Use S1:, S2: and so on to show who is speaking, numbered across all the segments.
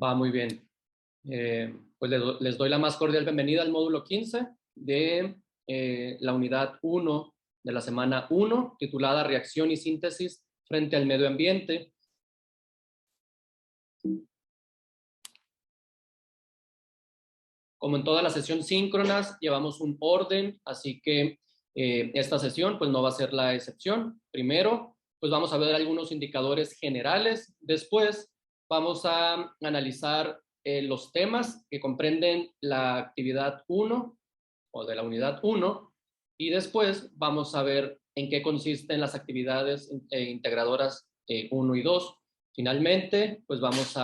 S1: Va muy bien. Pues les doy la más cordial bienvenida al módulo 15 de la unidad 1 de la semana 1, titulada Reacción y síntesis frente al medio ambiente. Como en todas las sesiones síncronas, llevamos un orden, así que esta sesión pues no va a ser la excepción. Primero, pues vamos a ver algunos indicadores generales. Después, vamos a analizar los temas que comprenden la actividad 1 o de la unidad 1, y después vamos a ver en qué consisten las actividades integradoras 1 y 2. Finalmente, pues vamos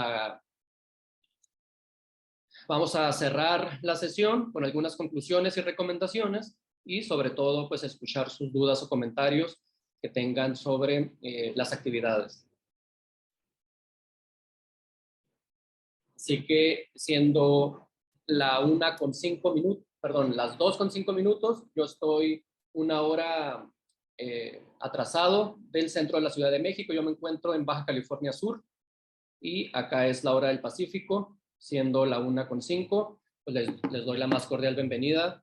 S1: a cerrar la sesión con algunas conclusiones y recomendaciones y sobre todo pues escuchar sus dudas o comentarios que tengan sobre las actividades. Así que siendo las 2:05, yo estoy una hora atrasado del centro de la Ciudad de México. Yo me encuentro en Baja California Sur y acá es la hora del Pacífico, siendo la 1:05. Pues les doy la más cordial bienvenida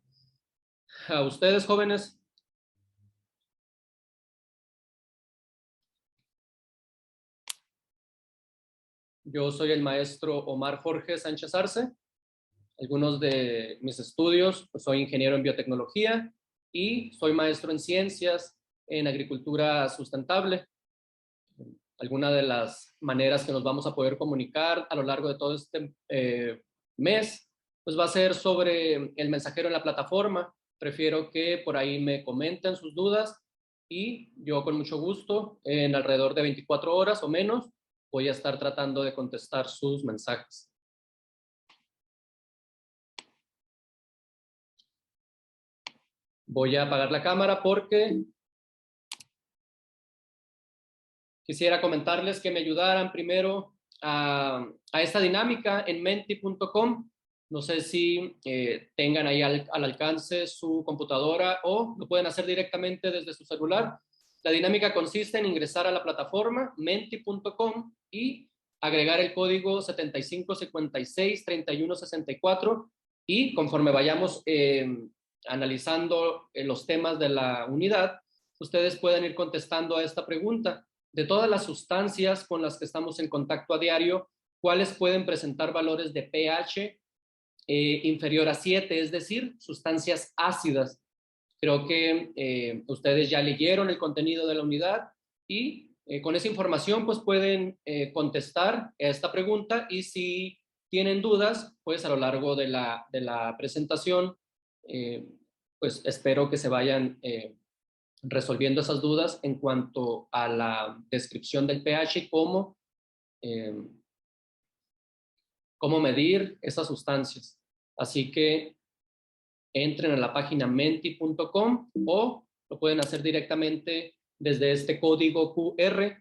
S1: a ustedes, jóvenes. Yo soy el maestro Omar Jorge Sánchez Arce. Algunos de mis estudios, pues soy ingeniero en biotecnología y soy maestro en ciencias en agricultura sustentable. Alguna de las maneras que nos vamos a poder comunicar a lo largo de todo este mes, pues va a ser sobre el mensajero en la plataforma. Prefiero que por ahí me comenten sus dudas y yo con mucho gusto, en alrededor de 24 horas o menos, voy a estar tratando de contestar sus mensajes. Voy a apagar la cámara porque quisiera comentarles que me ayudaran primero a esta dinámica en menti.com. No sé si tengan ahí al alcance su computadora o lo pueden hacer directamente desde su celular. La dinámica consiste en ingresar a la plataforma menti.com y agregar el código 75563164, y conforme vayamos analizando los temas de la unidad, ustedes pueden ir contestando a esta pregunta. De todas las sustancias con las que estamos en contacto a diario, ¿cuáles pueden presentar valores de pH inferior a 7, es decir, sustancias ácidas? Creo que ustedes ya leyeron el contenido de la unidad y con esa información pues pueden contestar a esta pregunta, y si tienen dudas, pues a lo largo de la presentación, pues espero que se vayan resolviendo esas dudas en cuanto a la descripción del pH y cómo medir esas sustancias. Así que entren a la página menti.com o lo pueden hacer directamente desde este código QR.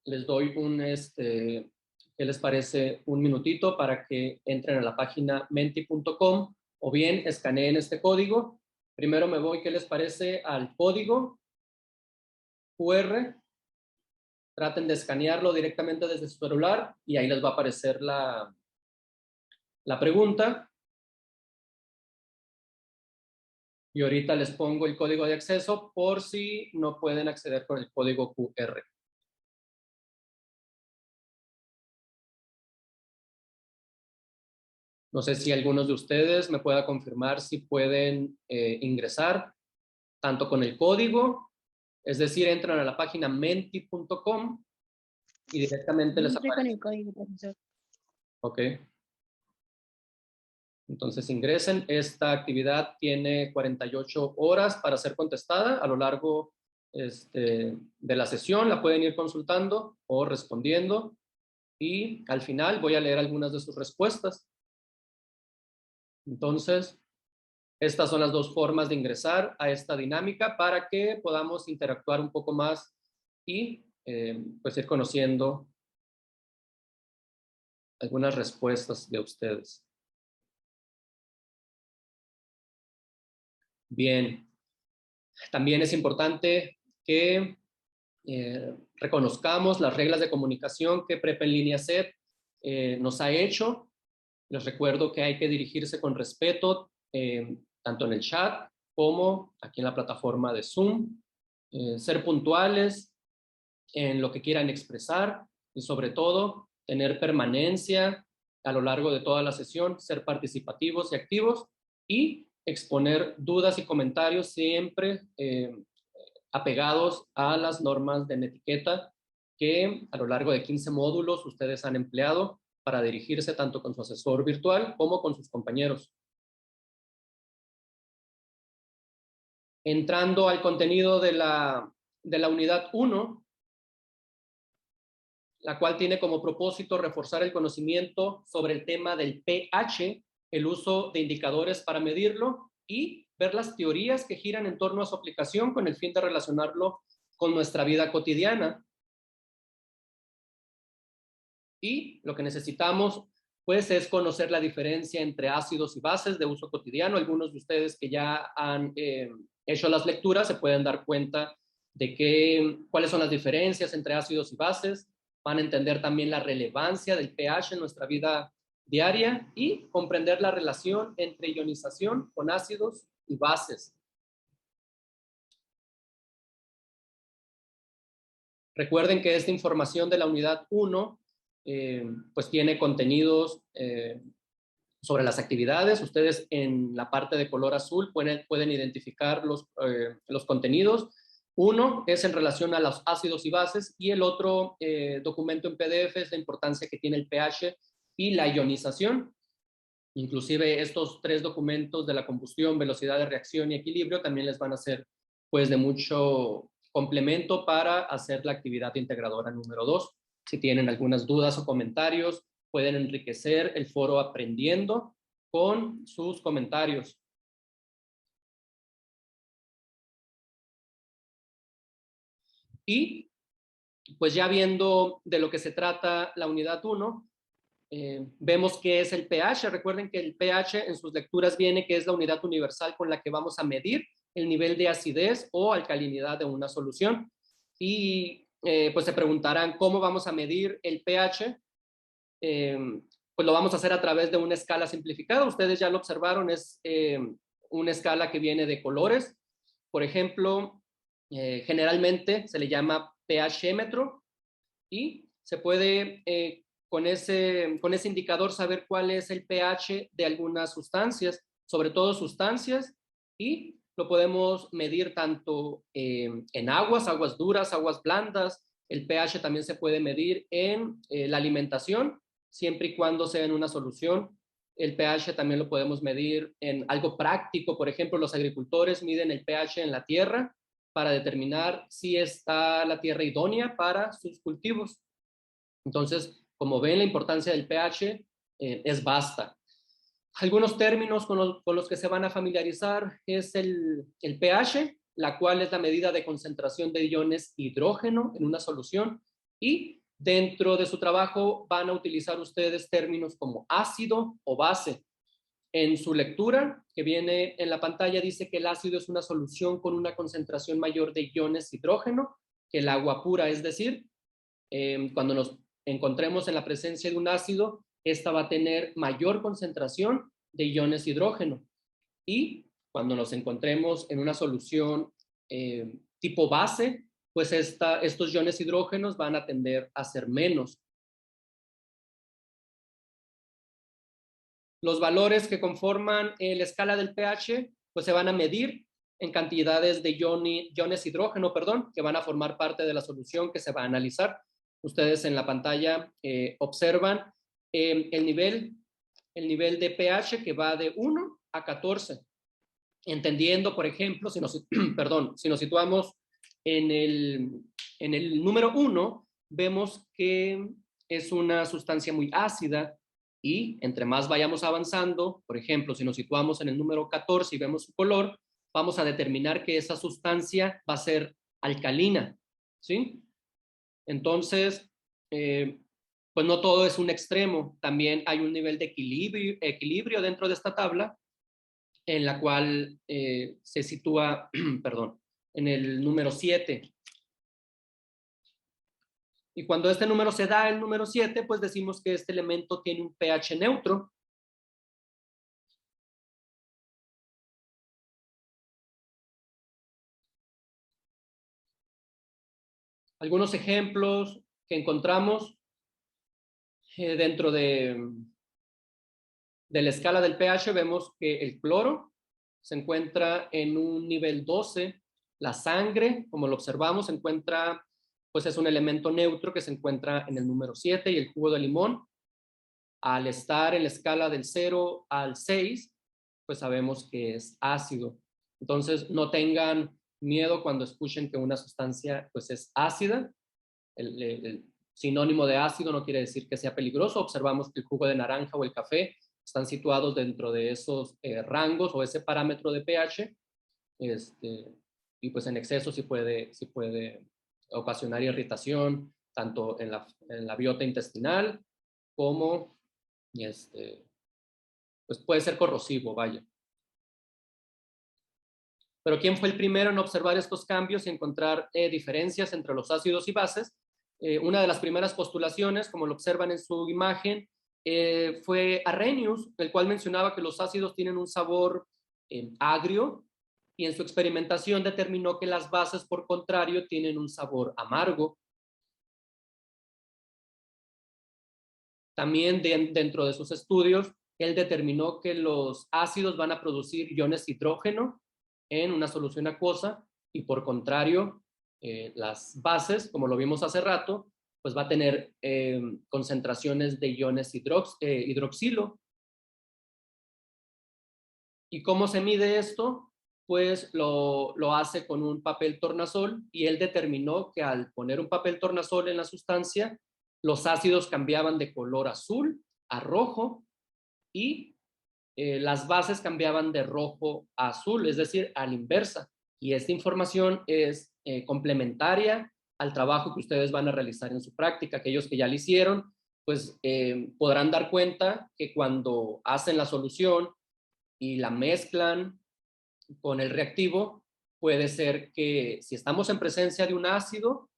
S1: Les doy ¿qué les parece? Un minutito para que entren a la página menti.com o bien escaneen este código. Primero me voy, ¿qué les parece?, al código QR. Traten de escanearlo directamente desde su celular y ahí les va a aparecer la pregunta. Y ahorita les pongo el código de acceso por si no pueden acceder con el código QR. No sé si algunos de ustedes me pueda confirmar si pueden ingresar tanto con el código, es decir, entran a la página menti.com y directamente les aparece.
S2: Con el código, profesor.
S1: Ok. Entonces ingresen. Esta actividad tiene 48 horas para ser contestada. A lo largo de la sesión la pueden ir consultando o respondiendo, y al final voy a leer algunas de sus respuestas. Entonces, estas son las dos formas de ingresar a esta dinámica para que podamos interactuar un poco más y pues ir conociendo algunas respuestas de ustedes. Bien, también es importante que reconozcamos las reglas de comunicación que Prepa en línea SED nos ha hecho. Les recuerdo que hay que dirigirse con respeto, tanto en el chat como aquí en la plataforma de Zoom, ser puntuales en lo que quieran expresar y sobre todo tener permanencia a lo largo de toda la sesión, ser participativos y activos y exponer dudas y comentarios siempre apegados a las normas de etiqueta que a lo largo de 15 módulos ustedes han empleado para dirigirse tanto con su asesor virtual como con sus compañeros. Entrando al contenido de la unidad 1, la cual tiene como propósito reforzar el conocimiento sobre el tema del pH, el uso de indicadores para medirlo y ver las teorías que giran en torno a su aplicación con el fin de relacionarlo con nuestra vida cotidiana. Y lo que necesitamos, pues, es conocer la diferencia entre ácidos y bases de uso cotidiano. Algunos de ustedes que ya han hecho las lecturas se pueden dar cuenta de cuáles son las diferencias entre ácidos y bases. Van a entender también la relevancia del pH en nuestra vida diaria y comprender la relación entre ionización con ácidos y bases. Recuerden que esta información de la unidad 1 pues tiene contenidos sobre las actividades. Ustedes en la parte de color azul pueden identificar los contenidos. Uno es en relación a los ácidos y bases y el otro documento en PDF es la importancia que tiene el pH y la ionización. Inclusive estos 3 documentos de la combustión, velocidad de reacción y equilibrio también les van a ser pues de mucho complemento para hacer la actividad integradora número 2. Si tienen algunas dudas o comentarios, pueden enriquecer el foro aprendiendo con sus comentarios. Y pues ya viendo de lo que se trata la unidad 1, vemos qué es el pH. Recuerden que el pH en sus lecturas viene que es la unidad universal con la que vamos a medir el nivel de acidez o alcalinidad de una solución. Y pues se preguntarán cómo vamos a medir el pH. Pues lo vamos a hacer a través de una escala simplificada. Ustedes ya lo observaron, es una escala que viene de colores. Por ejemplo, generalmente se le llama pHémetro y se puede con ese indicador saber cuál es el pH de algunas sustancias, sobre todo sustancias, y lo podemos medir tanto en aguas duras, aguas blandas. El pH también se puede medir en la alimentación, siempre y cuando sea en una solución. El pH también lo podemos medir en algo práctico. Por ejemplo, los agricultores miden el pH en la tierra para determinar si está la tierra idónea para sus cultivos. Entonces, como ven, la importancia del pH es vasta. Algunos términos con los que se van a familiarizar es el pH, la cual es la medida de concentración de iones hidrógeno en una solución, y dentro de su trabajo van a utilizar ustedes términos como ácido o base. En su lectura, que viene en la pantalla, dice que el ácido es una solución con una concentración mayor de iones hidrógeno que el agua pura, es decir, cuando nos encontremos en la presencia de un ácido, esta va a tener mayor concentración de iones hidrógeno. Y cuando nos encontremos en una solución tipo base, pues estos iones hidrógenos van a tender a ser menos. Los valores que conforman la escala del pH, pues se van a medir en cantidades de iones hidrógeno, que van a formar parte de la solución que se va a analizar. Ustedes en la pantalla observan el nivel de pH que va de 1 a 14. Entendiendo, por ejemplo, si nos situamos en el número 1, vemos que es una sustancia muy ácida y entre más vayamos avanzando, por ejemplo, si nos situamos en el número 14 y vemos su color, vamos a determinar que esa sustancia va a ser alcalina, ¿sí? Entonces, pues no todo es un extremo, también hay un nivel de equilibrio dentro de esta tabla, en la cual se sitúa, en el número 7. Y cuando este número se da, el número 7, pues decimos que este elemento tiene un pH neutro. Algunos ejemplos que encontramos dentro de la escala del pH, vemos que el cloro se encuentra en un nivel 12. La sangre, como lo observamos, se encuentra, pues es un elemento neutro que se encuentra en el número 7, y el jugo de limón, al estar en la escala del 0 al 6, pues sabemos que es ácido. Entonces, no tengan miedo cuando escuchen que una sustancia pues es ácida. El sinónimo de ácido no quiere decir que sea peligroso. Observamos que el jugo de naranja o el café están situados dentro de esos rangos o ese parámetro de pH, y pues en exceso sí puede ocasionar irritación, tanto en la biota intestinal como, pues puede ser corrosivo, vaya. Pero ¿quién fue el primero en observar estos cambios y encontrar diferencias entre los ácidos y bases? Una de las primeras postulaciones, como lo observan en su imagen, fue Arrhenius, el cual mencionaba que los ácidos tienen un sabor agrio, y en su experimentación determinó que las bases, por contrario, tienen un sabor amargo. También dentro de sus estudios, él determinó que los ácidos van a producir iones hidrógeno en una solución acuosa, y por contrario, las bases, como lo vimos hace rato, pues va a tener concentraciones de iones hidroxilo. ¿Y cómo se mide esto? Pues lo hace con un papel tornasol, y él determinó que al poner un papel tornasol en la sustancia, los ácidos cambiaban de color azul a rojo, y las bases cambiaban de rojo a azul, es decir, a la inversa. Y esta información es complementaria al trabajo que ustedes van a realizar en su práctica. Aquellos que ya lo hicieron, pues podrán dar cuenta que cuando hacen la solución y la mezclan con el reactivo, puede ser que si estamos en presencia de un ácido,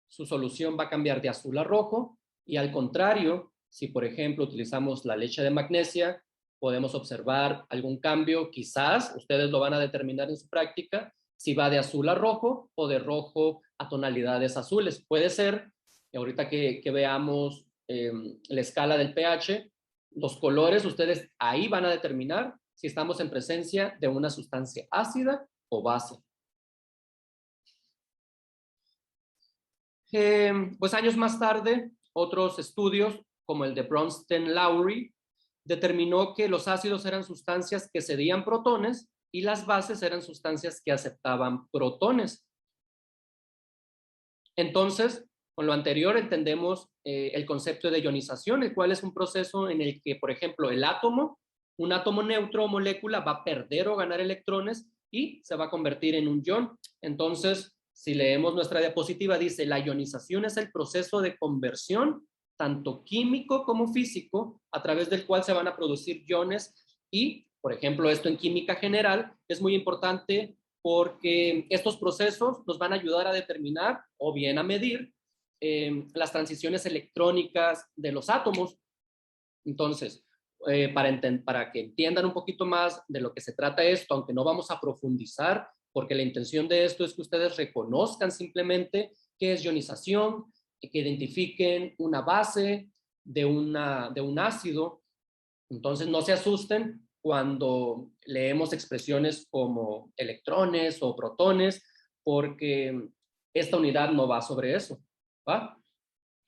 S1: su solución va a cambiar de azul a rojo, y al contrario, si por ejemplo utilizamos la leche de magnesia, podemos observar algún cambio. Quizás ustedes lo van a determinar en su práctica, si va de azul a rojo o de rojo a tonalidades azules. Puede ser, y ahorita que veamos la escala del pH, los colores, ustedes ahí van a determinar si estamos en presencia de una sustancia ácida o base. Pues años más tarde, otros estudios, como el de Bronsted-Lowry, determinó que los ácidos eran sustancias que cedían protones y las bases eran sustancias que aceptaban protones. Entonces, con lo anterior entendemos el concepto de ionización, el cual es un proceso en el que, por ejemplo, un átomo neutro o molécula va a perder o ganar electrones y se va a convertir en un ion. Entonces, si leemos nuestra diapositiva, dice: la ionización es el proceso de conversión, tanto químico como físico, a través del cual se van a producir iones. Y, por ejemplo, esto en química general es muy importante, porque estos procesos nos van a ayudar a determinar o bien a medir las transiciones electrónicas de los átomos. Entonces, para que entiendan un poquito más de lo que se trata esto, aunque no vamos a profundizar, porque la intención de esto es que ustedes reconozcan simplemente qué es ionización, que identifiquen una base de un ácido. Entonces, no se asusten cuando leemos expresiones como electrones o protones, porque esta unidad no va sobre eso, ¿va?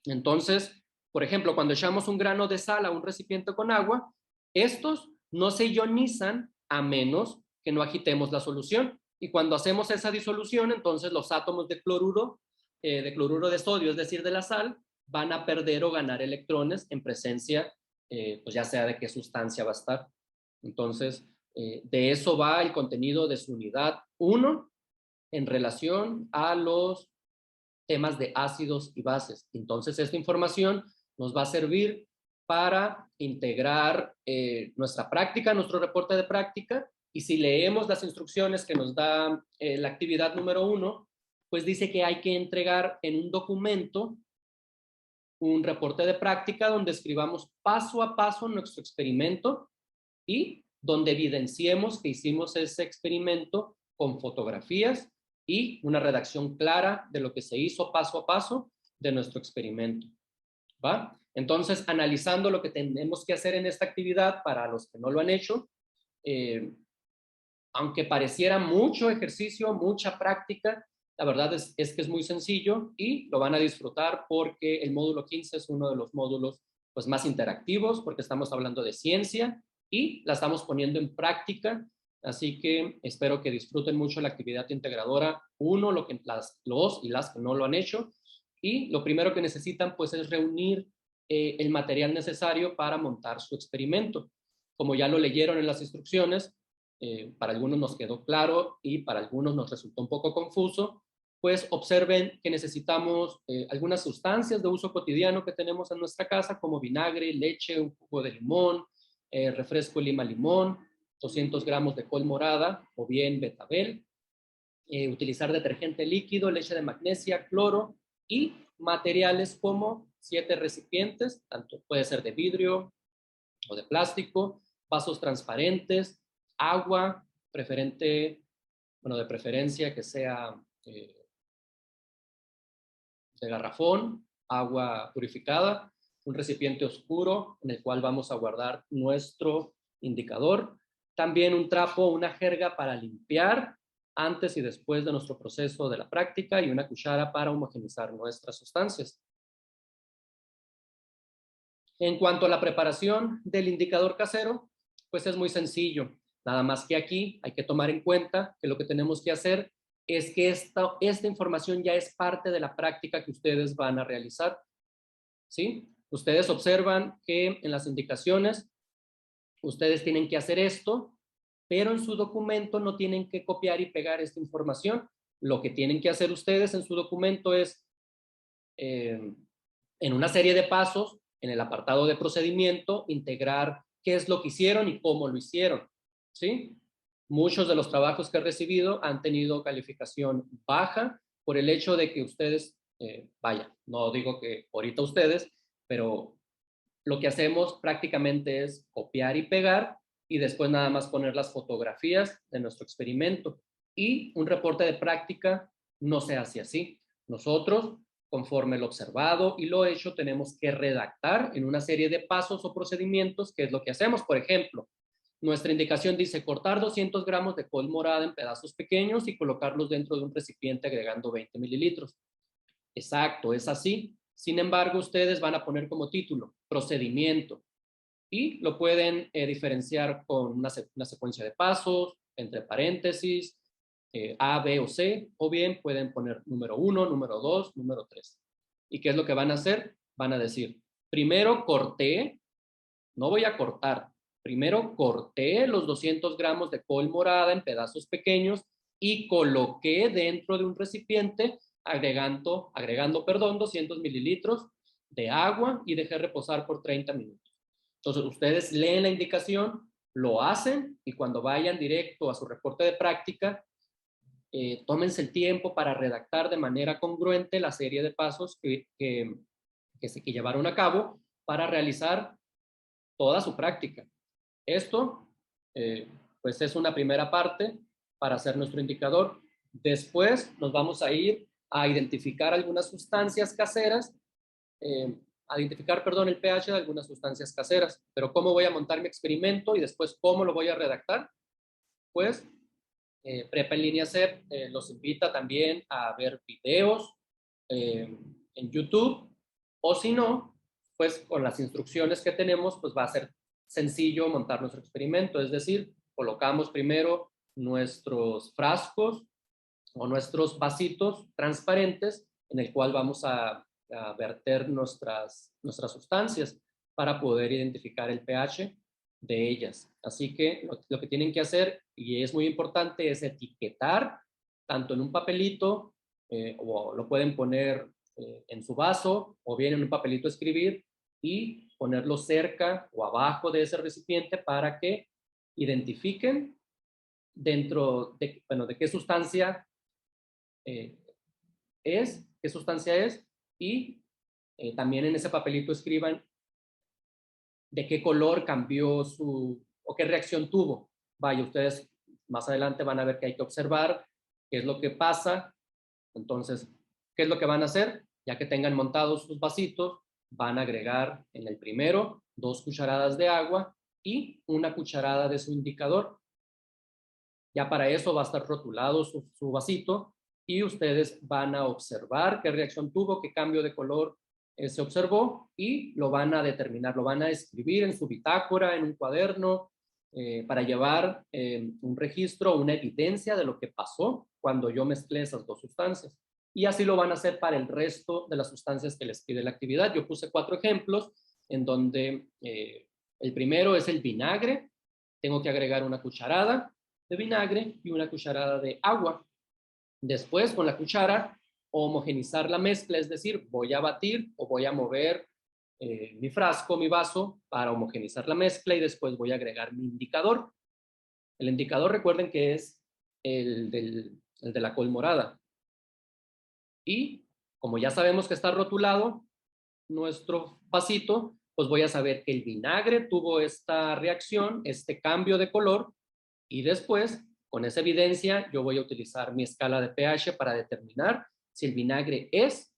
S1: Entonces, por ejemplo, cuando echamos un grano de sal a un recipiente con agua, estos no se ionizan a menos que no agitemos la solución. Y cuando hacemos esa disolución, entonces los átomos de cloruro de sodio, es decir, de la sal, van a perder o ganar electrones en presencia, pues ya sea de qué sustancia va a estar. Entonces, de eso va el contenido de su unidad 1 en relación a los temas de ácidos y bases. Entonces, esta información nos va a servir para integrar nuestra práctica, nuestro reporte de práctica. Y si leemos las instrucciones que nos da la actividad número 1, pues dice que hay que entregar en un documento un reporte de práctica donde escribamos paso a paso nuestro experimento y donde evidenciemos que hicimos ese experimento con fotografías y una redacción clara de lo que se hizo paso a paso de nuestro experimento, ¿va? Entonces, analizando lo que tenemos que hacer en esta actividad para los que no lo han hecho, aunque pareciera mucho ejercicio, mucha práctica, la verdad es que es muy sencillo y lo van a disfrutar porque el módulo 15 es uno de los módulos pues, más interactivos porque estamos hablando de ciencia y la estamos poniendo en práctica. Así que espero que disfruten mucho la actividad integradora. Uno, los y las que no lo han hecho. Y lo primero que necesitan pues es reunir el material necesario para montar su experimento. Como ya lo leyeron en las instrucciones, para algunos nos quedó claro y para algunos nos resultó un poco confuso, pues observen que necesitamos algunas sustancias de uso cotidiano que tenemos en nuestra casa, como vinagre, leche, un jugo de limón, refresco lima-limón, 200 gramos de col morada o bien betabel, utilizar detergente líquido, leche de magnesia, cloro y materiales como 7 recipientes, tanto puede ser de vidrio o de plástico, vasos transparentes, agua, de preferencia que sea de garrafón, agua purificada, un recipiente oscuro en el cual vamos a guardar nuestro indicador, también un trapo, una jerga para limpiar antes y después de nuestro proceso de la práctica y una cuchara para homogeneizar nuestras sustancias. En cuanto a la preparación del indicador casero, pues es muy sencillo. Nada más que aquí hay que tomar en cuenta que lo que tenemos que hacer es que esta información ya es parte de la práctica que ustedes van a realizar, ¿sí? Ustedes observan que en las indicaciones ustedes tienen que hacer esto, pero en su documento no tienen que copiar y pegar esta información. Lo que tienen que hacer ustedes en su documento es, en una serie de pasos, en el apartado de procedimiento, integrar qué es lo que hicieron y cómo lo hicieron, ¿sí? Muchos de los trabajos que he recibido han tenido calificación baja por el hecho de que ustedes, vaya, no digo que ahorita ustedes, pero lo que hacemos prácticamente es copiar y pegar y después nada más poner las fotografías de nuestro experimento. Y un reporte de práctica no se hace así. Nosotros, conforme lo observado y lo hecho, tenemos que redactar en una serie de pasos o procedimientos, que es lo que hacemos. Por ejemplo, nuestra indicación dice cortar 200 gramos de col morada en pedazos pequeños y colocarlos dentro de un recipiente agregando 20 mililitros. Exacto, es así. Sin embargo, ustedes van a poner como título procedimiento y lo pueden diferenciar con una secuencia de pasos, entre paréntesis, A, B o C, o bien pueden poner número 1, número 2, número 3. ¿Y qué es lo que van a hacer? Van a decir, primero corté, no voy a cortar, primero corté los 200 gramos de col morada en pedazos pequeños y coloqué dentro de un recipiente agregando 200 mililitros de agua y dejé reposar por 30 minutos. Entonces, ustedes leen la indicación, lo hacen y cuando vayan directo a su reporte de práctica, tómense el tiempo para redactar de manera congruente la serie de pasos que llevaron a cabo para realizar toda su práctica. Esto, pues es una primera parte para hacer nuestro indicador. Después nos vamos a ir a identificar algunas sustancias caseras, el pH de algunas sustancias caseras. Pero ¿cómo voy a montar mi experimento y después cómo lo voy a redactar? Pues Prepa en línea CEP los invita también a ver videos en YouTube, o si no, pues con las instrucciones que tenemos, pues va a ser sencillo montar nuestro experimento, es decir, colocamos primero nuestros frascos o nuestros vasitos transparentes en el cual vamos a verter nuestras sustancias para poder identificar el pH de ellas. Así que lo que tienen que hacer, y es muy importante, es etiquetar tanto en un papelito, o lo pueden poner en su vaso, o bien en un papelito escribir y ponerlo cerca o abajo de ese recipiente para que identifiquen dentro de qué sustancia qué sustancia es y También en ese papelito escriban de qué color cambió o qué reacción tuvo. Vaya, ustedes más adelante van a ver que hay que observar qué es lo que pasa. Entonces, ¿qué es lo que van a hacer? Ya que tengan montados sus vasitos, van a agregar en el primero 2 cucharadas de agua y 1 cucharada de su indicador. Ya para eso va a estar rotulado su vasito y ustedes van a observar qué reacción tuvo, qué cambio de color se observó y lo van a determinar, lo van a escribir en su bitácora, en un cuaderno, para llevar un registro, una evidencia de lo que pasó cuando yo mezclé esas 2 sustancias. Y así lo van a hacer para el resto de las sustancias que les pide la actividad. Yo puse 4 ejemplos en donde el primero es el vinagre. Tengo que agregar 1 cucharada de vinagre y 1 cucharada de agua. Después, con la cuchara, homogenizar la mezcla, es decir, voy a batir o voy a mover mi frasco, mi vaso, para homogenizar la mezcla y después voy a agregar mi indicador. El indicador, recuerden que es el de la col morada. Y como ya sabemos que está rotulado nuestro vasito, pues voy a saber que el vinagre tuvo esta reacción, este cambio de color, y después, con esa evidencia, yo voy a utilizar mi escala de pH para determinar si el vinagre es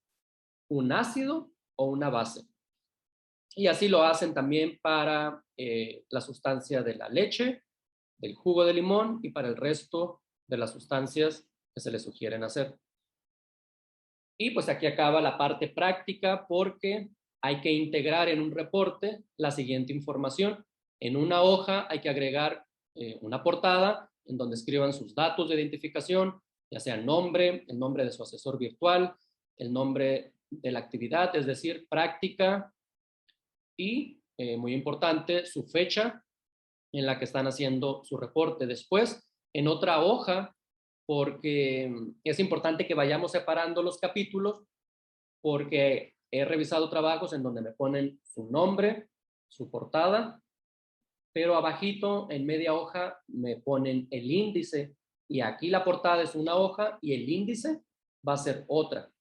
S1: un ácido o una base. Y así lo hacen también para la sustancia de la leche, del jugo de limón y para el resto de las sustancias que se les sugieren hacer. Y pues aquí acaba la parte práctica porque hay que integrar en un reporte la siguiente información. En una hoja hay que agregar una portada en donde escriban sus datos de identificación, ya sea el nombre de su asesor virtual, el nombre de la actividad, es decir, práctica, y, muy importante, su fecha en la que están haciendo su reporte. Después, en otra hoja, porque es importante que vayamos separando los capítulos, porque he revisado trabajos en donde me ponen su nombre, su portada, pero abajito en media hoja me ponen el índice y aquí la portada es una hoja y el índice va a ser otra.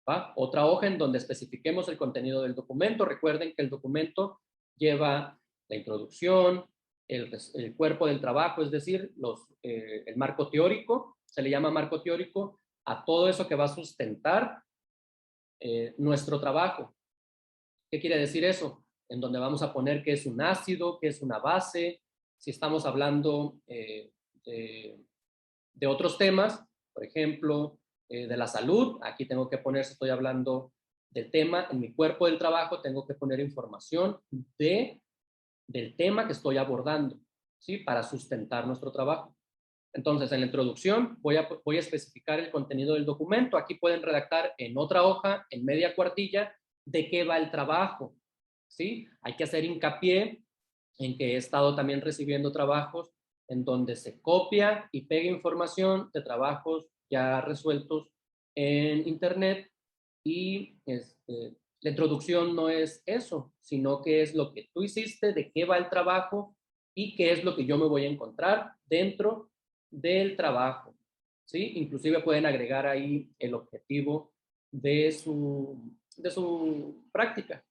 S1: ¿Va? Otra hoja en donde especifiquemos el contenido del documento. Recuerden que el documento lleva la introducción, el cuerpo del trabajo, es decir, el marco teórico, se le llama marco teórico a todo eso que va a sustentar nuestro trabajo. ¿Qué quiere decir eso? En donde vamos a poner qué es un ácido, qué es una base, si estamos hablando de otros temas, por ejemplo, de la salud, aquí tengo que poner, si estoy hablando del tema, en mi cuerpo del trabajo tengo que poner información del tema que estoy abordando, ¿sí? Para sustentar nuestro trabajo. Entonces, en la introducción voy a especificar el contenido del documento. Aquí pueden redactar en otra hoja, en media cuartilla, de qué va el trabajo, ¿sí? Hay que hacer hincapié en que he estado también recibiendo trabajos en donde se copia y pega información de trabajos ya resueltos en Internet y la introducción no es eso, sino que es lo que tú hiciste, de qué va el trabajo y qué es lo que yo me voy a encontrar dentro del trabajo, ¿sí? Inclusive pueden agregar ahí el objetivo de su práctica.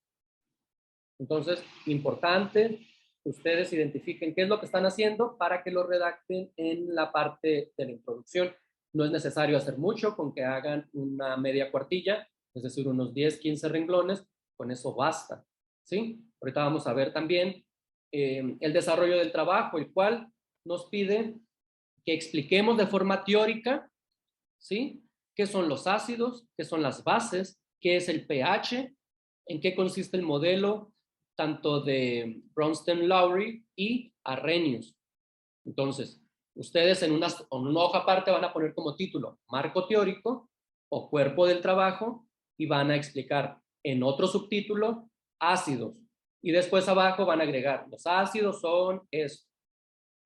S1: Entonces, importante, ustedes identifiquen qué es lo que están haciendo para que lo redacten en la parte de la introducción. No es necesario hacer mucho, con que hagan una media cuartilla, es decir, unos 10, 15 renglones, con eso basta, ¿sí? Ahorita vamos a ver también el desarrollo del trabajo, el cual nos pide que expliquemos de forma teórica, ¿sí? ¿Qué son los ácidos? ¿Qué son las bases? ¿Qué es el pH? ¿En qué consiste el modelo tanto de Bronsted-Lowry y Arrhenius? Entonces, ustedes en una hoja aparte van a poner como título marco teórico o cuerpo del trabajo y van a explicar en otro subtítulo ácidos. Y después abajo van a agregar los ácidos son esto.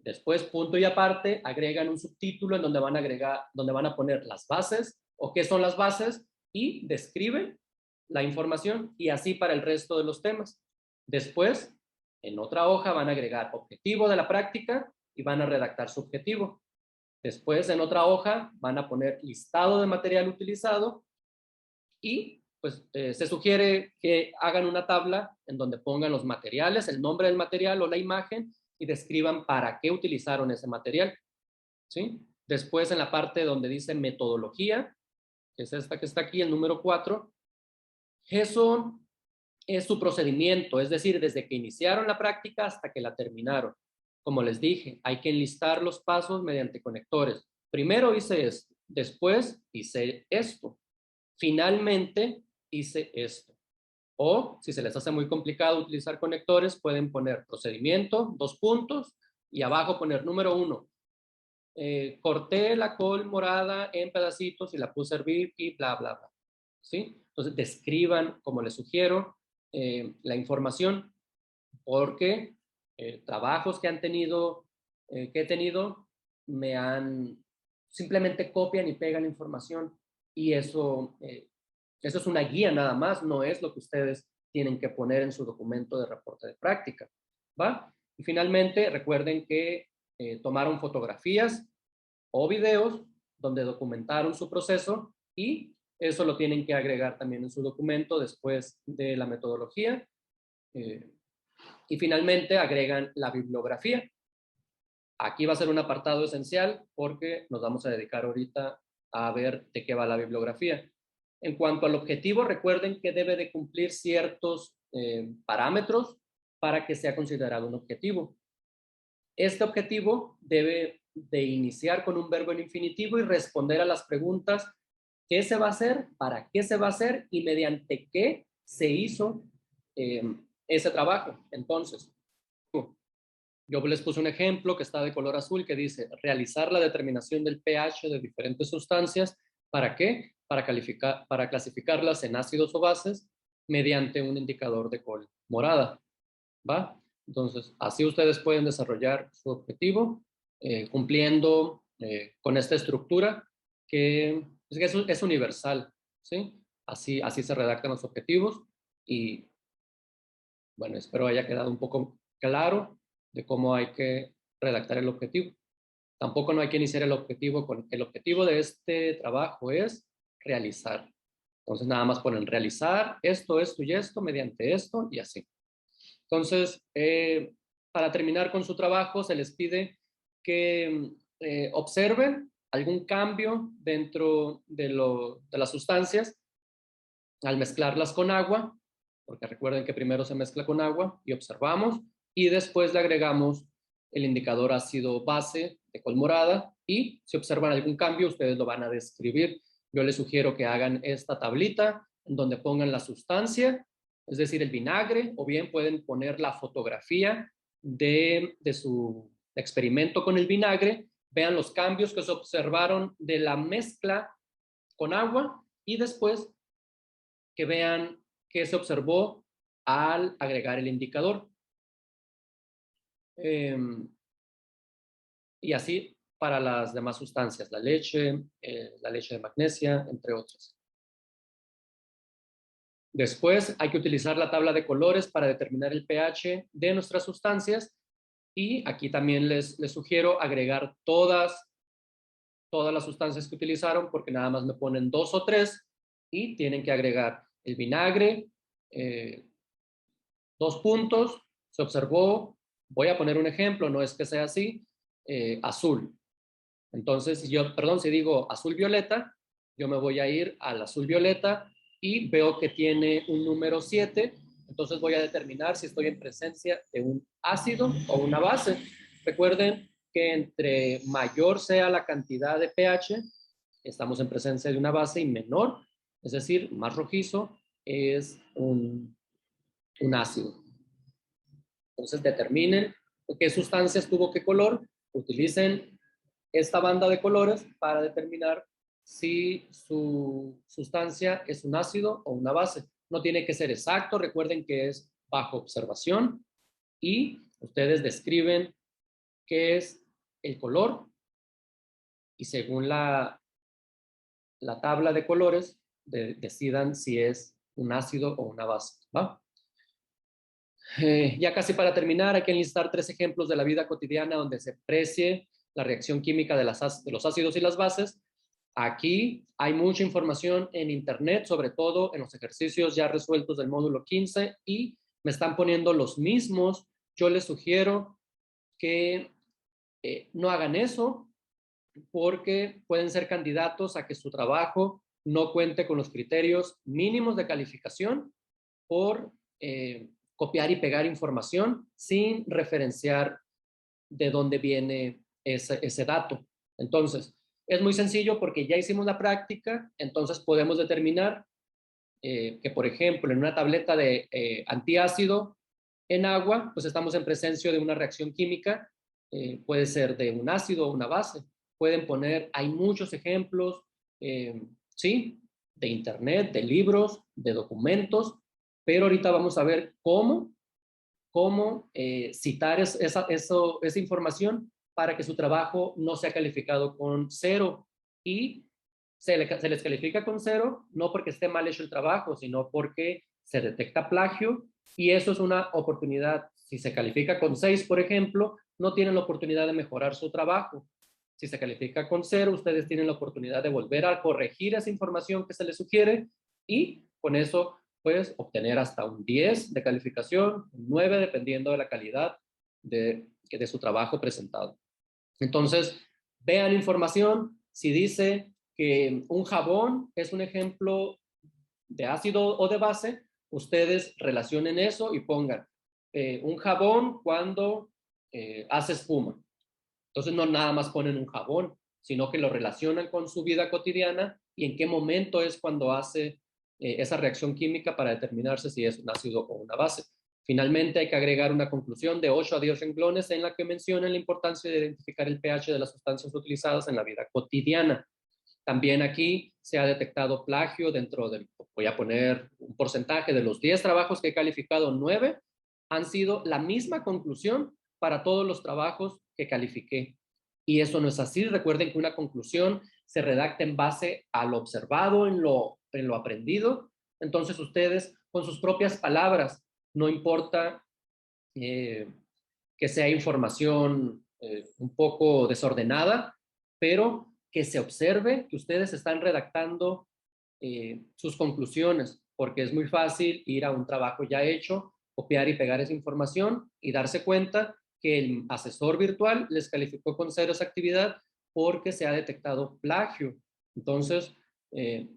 S1: Después, punto y aparte, agregan un subtítulo en donde donde van a poner las bases o qué son las bases y describen la información y así para el resto de los temas. Después, en otra hoja van a agregar objetivo de la práctica y van a redactar su objetivo. Después, en otra hoja, van a poner listado de material utilizado y pues se sugiere que hagan una tabla en donde pongan los materiales, el nombre del material o la imagen y describan para qué utilizaron ese material, ¿sí? Después en la parte donde dice metodología, que es esta que está aquí, el número 4, eso es su procedimiento, es decir, desde que iniciaron la práctica hasta que la terminaron. Como les dije, hay que enlistar los pasos mediante conectores. Primero hice esto, después hice esto, finalmente hice esto. O si se les hace muy complicado utilizar conectores, pueden poner procedimiento, 2 puntos, y abajo poner número 1. Corté la col morada en pedacitos y la puse a hervir y bla, bla, bla. ¿Sí? Entonces describan, como les sugiero, la información, porque trabajos que he tenido, simplemente copian y pegan información, y eso es una guía nada más, no es lo que ustedes tienen que poner en su documento de reporte de práctica, ¿va? Y finalmente, recuerden que tomaron fotografías o videos donde documentaron su proceso, y eso lo tienen que agregar también en su documento después de la metodología. Y finalmente agregan la bibliografía. Aquí va a ser un apartado esencial porque nos vamos a dedicar ahorita a ver de qué va la bibliografía. En cuanto al objetivo, recuerden que debe de cumplir ciertos parámetros para que sea considerado un objetivo. Este objetivo debe de iniciar con un verbo en infinitivo y responder a las preguntas: ¿qué se va a hacer? ¿Para qué se va a hacer? Y mediante qué se hizo ese trabajo. Entonces, yo les puse un ejemplo que está de color azul que dice: realizar la determinación del pH de diferentes sustancias. ¿Para qué? Para clasificarlas en ácidos o bases mediante un indicador de col morada. ¿Va? Entonces, así ustedes pueden desarrollar su objetivo cumpliendo con esta estructura que es universal, ¿sí? Así se redactan los objetivos, y bueno, espero haya quedado un poco claro de cómo hay que redactar el objetivo. Tampoco no hay que iniciar el objetivo con el objetivo de este trabajo es realizar. Entonces nada más ponen realizar esto, esto y esto mediante esto y así. Entonces, para terminar con su trabajo, se les pide que observen algún cambio dentro de las sustancias al mezclarlas con agua, porque recuerden que primero se mezcla con agua y observamos, y después le agregamos el indicador ácido base de col morada, y si observan algún cambio, ustedes lo van a describir. Yo les sugiero que hagan esta tablita en donde pongan la sustancia, es decir, el vinagre, o bien pueden poner la fotografía de su experimento con el vinagre, vean los cambios que se observaron de la mezcla con agua, y después que vean qué se observó al agregar el indicador. Y así para las demás sustancias, la leche de magnesia, entre otras. Después hay que utilizar la tabla de colores para determinar el pH de nuestras sustancias, y aquí también les sugiero agregar todas las sustancias que utilizaron, porque nada más me ponen 2 o 3, y tienen que agregar el vinagre, 2 puntos, se observó, voy a poner un ejemplo, no es que sea así, azul. Entonces, si digo azul violeta, yo me voy a ir al azul violeta y veo que tiene un número 7, entonces voy a determinar si estoy en presencia de un ácido o una base. Recuerden que entre mayor sea la cantidad de pH, estamos en presencia de una base, y menor, es decir, más rojizo, es un ácido. Entonces determinen qué sustancia estuvo qué color, utilicen esta banda de colores para determinar si su sustancia es un ácido o una base. No tiene que ser exacto, recuerden que es bajo observación, y ustedes describen qué es el color, y según la tabla de colores decidan si es un ácido o una base, ¿va? Ya casi para terminar, hay que enlistar 3 ejemplos de la vida cotidiana donde se aprecie la reacción química de los ácidos y las bases. Aquí hay mucha información en internet, sobre todo en los ejercicios ya resueltos del módulo 15 y me están poniendo los mismos. Yo les sugiero que no hagan eso porque pueden ser candidatos a que su trabajo no cuente con los criterios mínimos de calificación por copiar y pegar información sin referenciar de dónde viene ese dato. Entonces, es muy sencillo porque ya hicimos la práctica, entonces podemos determinar que, por ejemplo, en una tableta de antiácido en agua, pues estamos en presencia de una reacción química, puede ser de un ácido o una base. Pueden poner, hay muchos ejemplos, sí, de internet, de libros, de documentos, pero ahorita vamos a ver cómo citar esa información para que su trabajo no sea calificado con 0 y se les califica con 0 no porque esté mal hecho el trabajo, sino porque se detecta plagio y eso es una oportunidad. Si se califica con 6, por ejemplo, no tienen la oportunidad de mejorar su trabajo. Si se califica con 0, ustedes tienen la oportunidad de volver a corregir esa información que se les sugiere y con eso puedes obtener hasta un 10 de calificación, un 9 dependiendo de la calidad de su trabajo presentado. Entonces, vean información. Si dice que un jabón es un ejemplo de ácido o de base, ustedes relacionen eso y pongan un jabón cuando hace espuma. Entonces, no nada más ponen un jabón, sino que lo relacionan con su vida cotidiana y en qué momento es cuando hace esa reacción química para determinarse si es un ácido o una base. Finalmente, hay que agregar una conclusión de 8 a 10 renglones en la que mencionan la importancia de identificar el pH de las sustancias utilizadas en la vida cotidiana. También aquí se ha detectado plagio dentro del, voy a poner un porcentaje de los 10 trabajos que he calificado, 9 han sido la misma conclusión para todos los trabajos que califiqué. Y eso no es así. Recuerden que una conclusión se redacta en base a lo observado, en lo aprendido. Entonces ustedes, con sus propias palabras, no importa que sea información un poco desordenada, pero que se observe que ustedes están redactando sus conclusiones, porque es muy fácil ir a un trabajo ya hecho, copiar y pegar esa información y darse cuenta que el asesor virtual les calificó con 0 esa actividad porque se ha detectado plagio. Entonces, es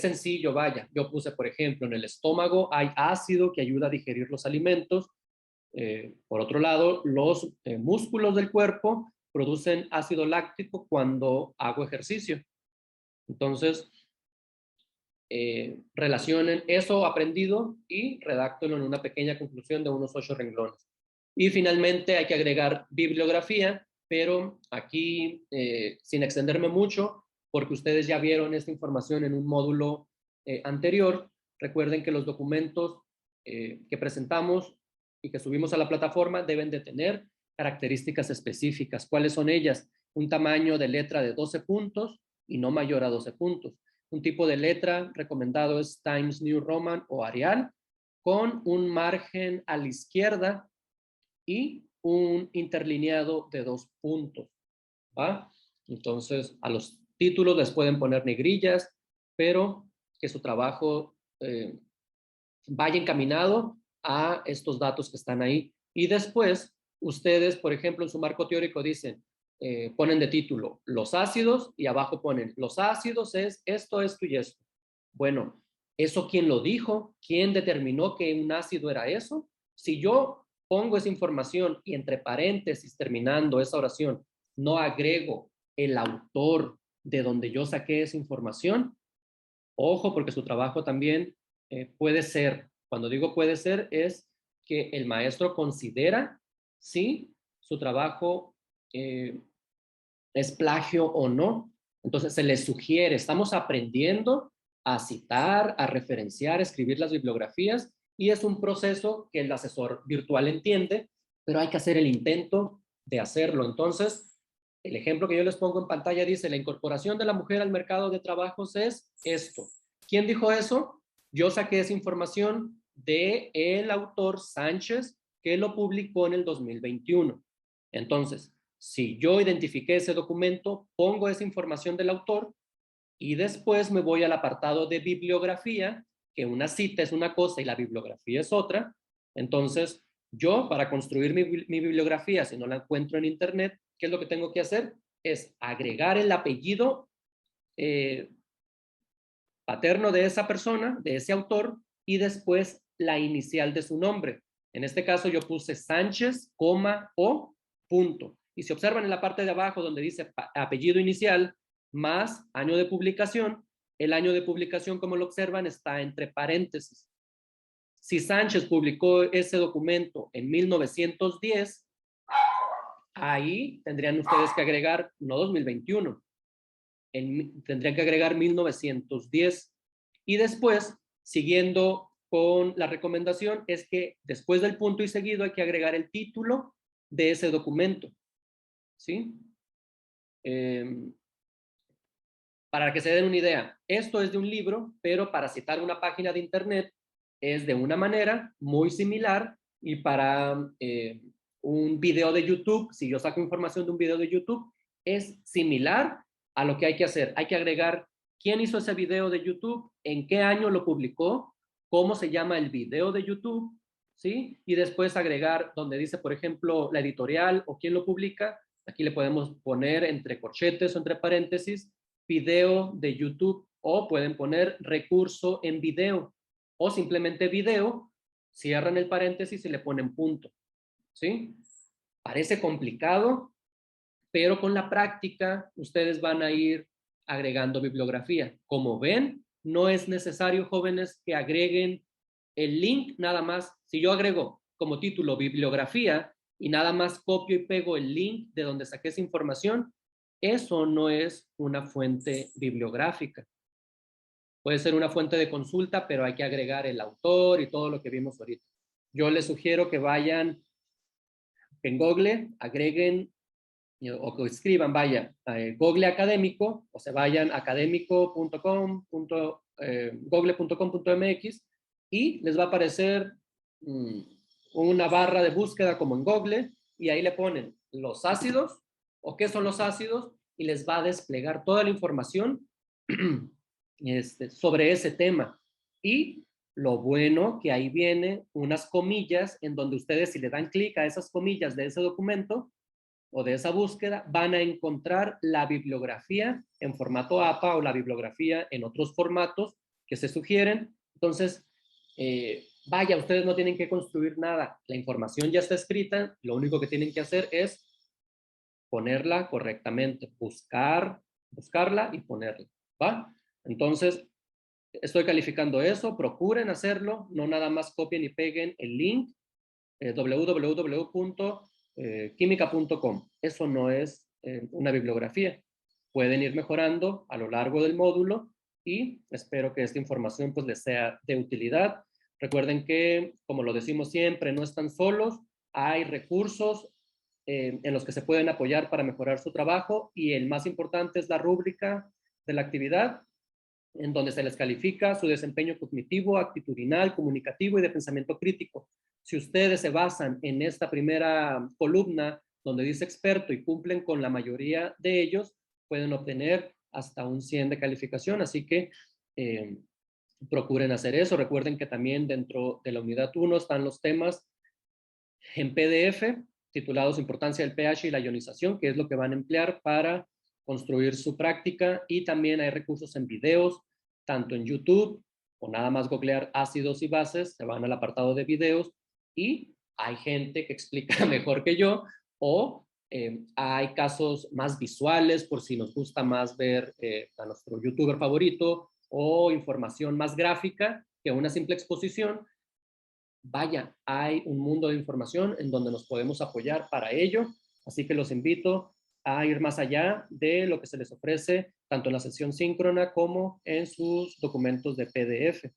S1: sencillo, vaya. Yo puse, por ejemplo, en el estómago hay ácido que ayuda a digerir los alimentos. Por otro lado, los músculos del cuerpo producen ácido láctico cuando hago ejercicio. Entonces, relacionen eso aprendido y redáctenlo en una pequeña conclusión de unos 8 renglones. Y finalmente hay que agregar bibliografía, pero aquí, sin extenderme mucho, porque ustedes ya vieron esta información en un módulo anterior, recuerden que los documentos que presentamos y que subimos a la plataforma deben de tener características específicas. ¿Cuáles son ellas? Un tamaño de letra de 12 puntos y no mayor a 12 puntos. Un tipo de letra recomendado es Times New Roman o Arial, con un margen a la izquierda y un interlineado de 2 puntos. ¿Va? Entonces, a los títulos les pueden poner negrillas, pero que su trabajo vaya encaminado a estos datos que están ahí. Y después, ustedes, por ejemplo, en su marco teórico dicen, ponen de título los ácidos y abajo ponen los ácidos es esto, esto y esto. Bueno, ¿eso quién lo dijo? ¿Quién determinó que un ácido era eso? Si yo pongo esa información y entre paréntesis terminando esa oración no agrego el autor de donde yo saqué esa información, ojo porque su trabajo también puede ser, cuando digo puede ser, es que el maestro considera si su trabajo es plagio o no. Entonces se les sugiere, estamos aprendiendo a citar, a referenciar, a escribir las bibliografías y es un proceso que el asesor virtual entiende, pero hay que hacer el intento de hacerlo. Entonces, el ejemplo que yo les pongo en pantalla dice, la incorporación de la mujer al mercado de trabajos es esto. ¿Quién dijo eso? Yo saqué esa información de el autor Sánchez, que lo publicó en el 2021. Entonces, Si yo identifiqué ese documento, pongo esa información del autor y después me voy al apartado de bibliografía, que una cita es una cosa y la bibliografía es otra. Entonces, yo para construir mi bibliografía, si no la encuentro en internet, ¿qué es lo que tengo que hacer? Es agregar el apellido paterno de esa persona, de ese autor, y después la inicial de su nombre. En este caso yo puse Sánchez, coma, o, punto. Y si observan en la parte de abajo donde dice apellido inicial más año de publicación, el año de publicación, como lo observan, está entre paréntesis. Si Sánchez publicó ese documento en 1910, ahí tendrían ustedes que agregar, no 2021, tendrían que agregar 1910. Y después, siguiendo con la recomendación, es que después del punto y seguido hay que agregar el título de ese documento. ¿Sí? Para que se den una idea, esto es de un libro, pero para citar una página de internet es de una manera muy similar, y para un video de YouTube, si yo saco información de un video de YouTube, es similar a lo que hay que hacer. Hay que agregar quién hizo ese video de YouTube, en qué año lo publicó, cómo se llama el video de YouTube, ¿sí? Y después agregar donde dice, por ejemplo, la editorial o quién lo publica. Aquí le podemos poner entre corchetes o entre paréntesis video de YouTube, o pueden poner recurso en video, o simplemente video, cierran el paréntesis y le ponen punto. ¿Sí? Parece complicado, pero con la práctica ustedes van a ir agregando bibliografía. Como ven, no es necesario, jóvenes, que agreguen el link nada más. Si yo agrego como título bibliografía y nada más copio y pego el link de donde saqué esa información, eso no es una fuente bibliográfica. Puede ser una fuente de consulta, pero hay que agregar el autor y todo lo que vimos ahorita. Yo les sugiero que vayan en Google, agreguen o que escriban, vaya, Google Académico, o se vayan académico.com, google.com.mx, y les va a aparecer una barra de búsqueda como en Google, y ahí le ponen los ácidos o qué son los ácidos, y les va a desplegar toda la información sobre ese tema. Y lo bueno que ahí viene unas comillas en donde ustedes, si le dan clic a esas comillas de ese documento o de esa búsqueda, van a encontrar la bibliografía en formato APA o la bibliografía en otros formatos que se sugieren. Entonces, vaya, ustedes no tienen que construir nada. La información ya está escrita. Lo único que tienen que hacer es ponerla correctamente, buscarla y ponerla, ¿va? Entonces, estoy calificando eso. Procuren hacerlo, no nada más copien y peguen el link www.química.com. Eso no es una bibliografía. Pueden ir mejorando a lo largo del módulo, y espero que esta información pues les sea de utilidad. Recuerden que, como lo decimos siempre, no están solos. Hay recursos en los que se pueden apoyar para mejorar su trabajo, y el más importante es la rúbrica de la actividad, en donde se les califica su desempeño cognitivo, actitudinal, comunicativo y de pensamiento crítico. Si ustedes se basan en esta primera columna donde dice experto y cumplen con la mayoría de ellos, pueden obtener hasta un 100 de calificación. Así que procuren hacer eso. Recuerden que también dentro de la unidad 1 están los temas en PDF titulados Importancia del pH y la ionización, que es lo que van a emplear para construir su práctica. Y también hay recursos en videos, tanto en YouTube, o nada más googlear ácidos y bases, se van al apartado de videos, y hay gente que explica mejor que yo, o hay casos más visuales, por si nos gusta más ver a nuestro youtuber favorito, o información más gráfica que una simple exposición. Vaya, hay un mundo de información en donde nos podemos apoyar para ello, así que los invito a ir más allá de lo que se les ofrece, tanto en la sesión síncrona como en sus documentos de PDF.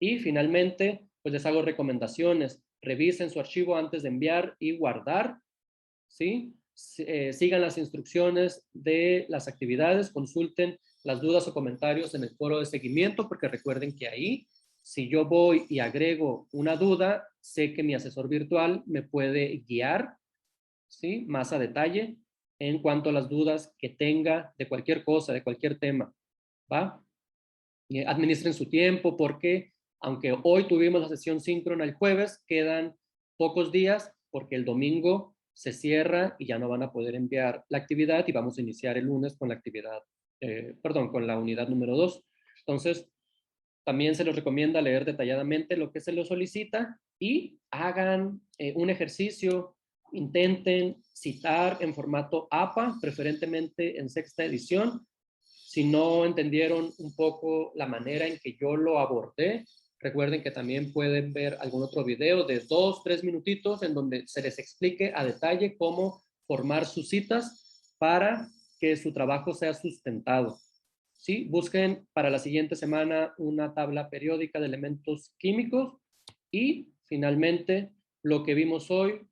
S1: Y finalmente, pues les hago recomendaciones. Revisen su archivo antes de enviar y guardar, ¿sí? Sigan las instrucciones de las actividades, consulten las dudas o comentarios en el foro de seguimiento, porque recuerden que ahí, si yo voy y agrego una duda, sé que mi asesor virtual me puede guiar, ¿sí? Más a detalle. en cuanto a las dudas que tenga de cualquier cosa, de cualquier tema, ¿va? Administren su tiempo porque aunque hoy tuvimos la sesión síncrona el jueves, quedan pocos días porque el domingo se cierra y ya no van a poder enviar la actividad y vamos a iniciar el lunes con la actividad, con la unidad número 2. Entonces, también se les recomienda leer detalladamente lo que se les solicita y hagan un ejercicio, intenten citar en formato APA, preferentemente en sexta edición. Si no entendieron un poco la manera en que yo lo abordé, recuerden que también pueden ver algún otro video de 2-3 minutitos en donde se les explique a detalle cómo formar sus citas para que su trabajo sea sustentado. ¿Sí? Busquen para la siguiente semana una tabla periódica de elementos químicos y finalmente lo que vimos hoy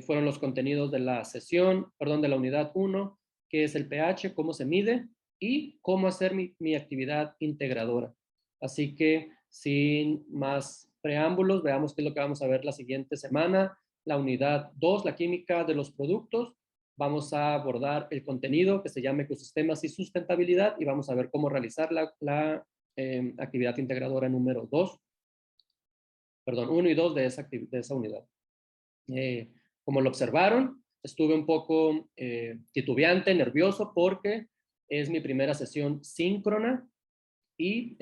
S1: fueron los contenidos de la sesión, perdón, de la unidad 1, que es el pH, cómo se mide y cómo hacer mi actividad integradora. Así que sin más preámbulos, veamos qué es lo que vamos a ver la siguiente semana. La unidad 2, la química de los productos. Vamos a abordar el contenido que se llama ecosistemas y sustentabilidad y vamos a ver cómo realizar la actividad integradora número 2, perdón, 1 y 2 de esa unidad. Como lo observaron, estuve un poco titubeante, nervioso, porque es mi primera sesión síncrona y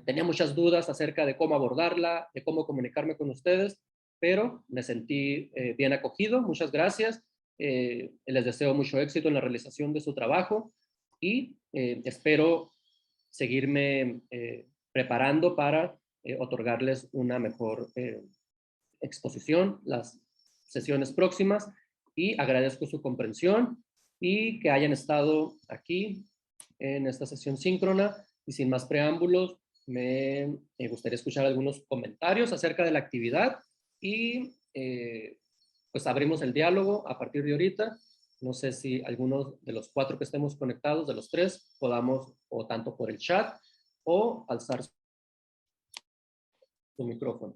S1: tenía muchas dudas acerca de cómo abordarla, de cómo comunicarme con ustedes, pero me sentí bien acogido. Muchas gracias. Les deseo mucho éxito en la realización de su trabajo y espero seguirme preparando para otorgarles una mejor exposición las sesiones próximas y agradezco su comprensión y que hayan estado aquí en esta sesión síncrona y sin más preámbulos me gustaría escuchar algunos comentarios acerca de la actividad y pues abrimos el diálogo a partir de ahorita. No sé si algunos de los 4 que estemos conectados, de los 3, podamos o tanto por el chat o alzar su micrófono.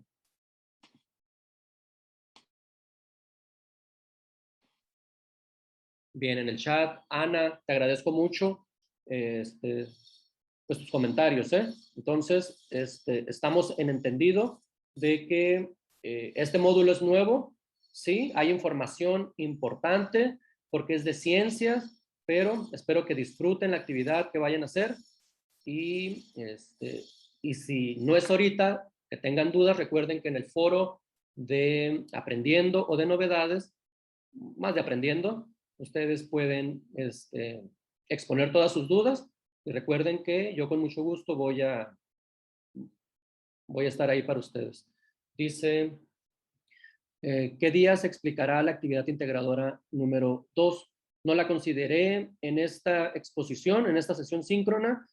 S1: Bien, en el chat, Ana, te agradezco mucho pues tus comentarios, ¿eh? Entonces, estamos en entendido de que este módulo es nuevo, ¿sí? Hay información importante porque es de ciencias, pero espero que disfruten la actividad que vayan a hacer y, y si no es ahorita, que tengan dudas, recuerden que en el foro de aprendiendo o de novedades, más de aprendiendo, ustedes pueden exponer todas sus dudas y recuerden que yo con mucho gusto voy a estar ahí para ustedes. Dice, ¿qué día se explicará la actividad integradora número 2? No la consideré en esta exposición, en esta sesión síncrona.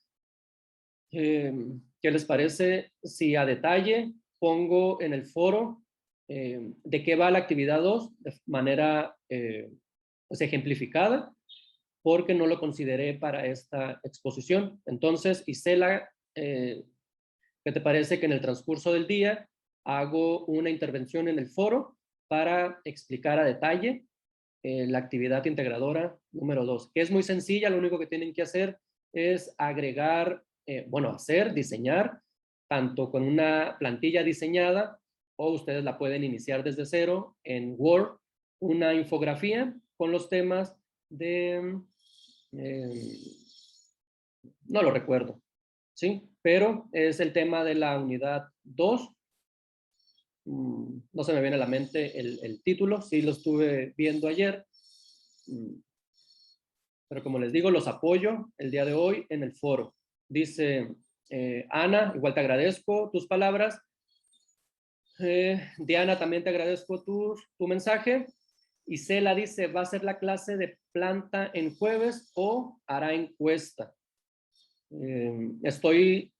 S1: ¿Qué les parece si a detalle pongo en el foro de qué va la actividad 2 de manera pues, ejemplificada? Porque no lo consideré para esta exposición. Entonces, Isela, ¿qué te parece que en el transcurso del día hago una intervención en el foro para explicar a detalle la actividad integradora número 2, que es muy sencilla, lo único que tienen que hacer es agregar, diseñar, tanto con una plantilla diseñada o ustedes la pueden iniciar desde cero en Word, una infografía con los temas de, no lo recuerdo, ¿sí? Pero es el tema de la unidad 2. No se me viene a la mente el título, sí lo estuve viendo ayer. Pero como les digo, los apoyo el día de hoy en el foro. Dice Ana, igual te agradezco tus palabras. Diana, también te agradezco tu mensaje. Isela dice, ¿va a ser la clase de planta en jueves o hará encuesta? Estoy